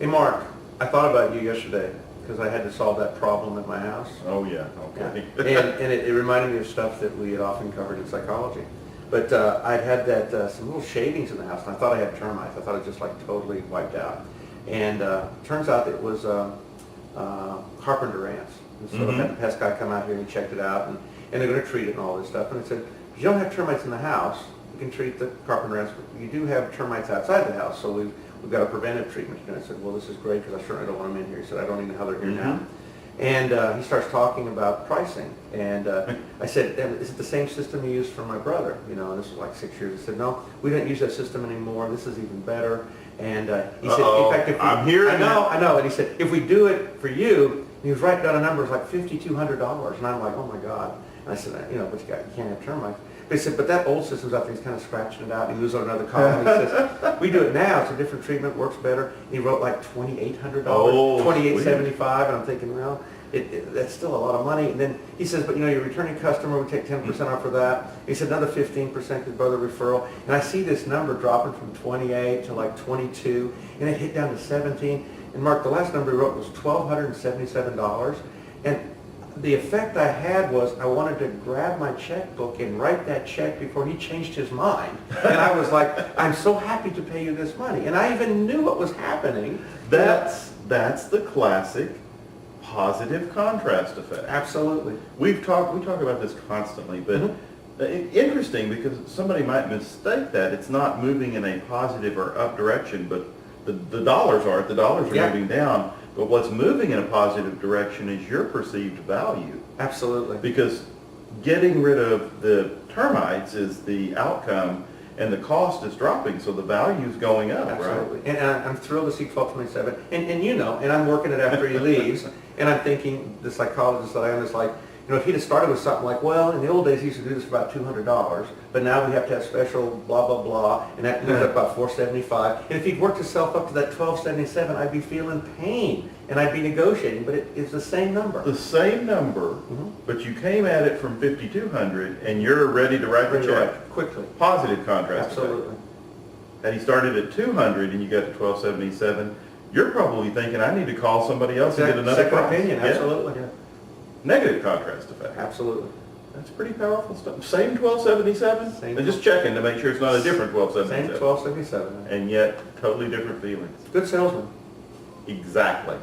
Hey Mark, I thought about you yesterday because I had to solve that problem at my house. Oh yeah, okay. And it reminded me of stuff that we had often covered in psychology. But I'd had some little shavings in the house, and I thought I had termites. I thought it just like totally wiped out. And turns out it was carpenter ants. And so I had the pest guy come out here and he checked it out, and they're going to treat it and all this stuff. And I said, if you don't have termites in the house, you can treat the carpenter ants, but you do have termites outside the house, so we've got a preventive treatment. And I said, well, this is great because I certainly don't want them in here. He said, I don't even know how they're here now. And he starts talking about pricing. And I said, is it the same system you used for my brother? You know, and this was like 6 years. He said, no, we don't use that system anymore. This is even better. And he said, in fact, if we, I'm hearing I know. And he said, if we do it for you, and he was writing down a number, it was like $5,200. And I'm like, oh my God. And I said, you know, but you can't have termites. But he said, but that old system's out there, he's kind of scratching it out. And he moves on another column. He says, we do it now. It's a different treatment, works better. And he wrote like $2,800, $2,875. And I'm thinking, well, that's still a lot of money. And then he says, but you know, you're a returning customer, we take 10% off for that. He said another 15% because brother referral. And I see this number dropping from 28 to like 22, and it hit down to 17. And Mark, the last number he wrote was $1,277. And the effect I had was I wanted to grab my checkbook and write that check before he changed his mind. And I was like, I'm so happy to pay you this money. And I even knew what was happening. That's the classic positive contrast effect. Absolutely. We talk about this constantly, but interesting because somebody might mistake that. It's not moving in a positive or up direction, but the dollars are. The dollars are moving down. But what's moving in a positive direction is your perceived value. Absolutely. Because getting rid of the termites is the outcome, and the cost is dropping, so the value is going up. Absolutely. Right? And I'm thrilled to see 1227. And you know, and I'm working it after he leaves, and I'm thinking, the psychologist that I am is like, you know, if he'd have started with something like, well, in the old days he used to do this for about $200, but now we have to have special blah, blah, blah, and that goes up about $475. And if he'd worked himself up to that $1,277, I'd be feeling pain, and I'd be negotiating, but it's the same number. The same number, but you came at it from 5,200, and you're ready to write the check. Quickly. Positive contrast. Absolutely. Effect. Had he started at 200 and you got to 1,277, you're probably thinking, I need to call somebody else and get another second price. opinion. Absolutely. Yeah. Negative contrast effect. Absolutely. That's pretty powerful stuff. Same 1277? Same. And just checking to make sure it's not a different 1277. Same 1277. And yet, totally different feelings. Good salesman. Exactly.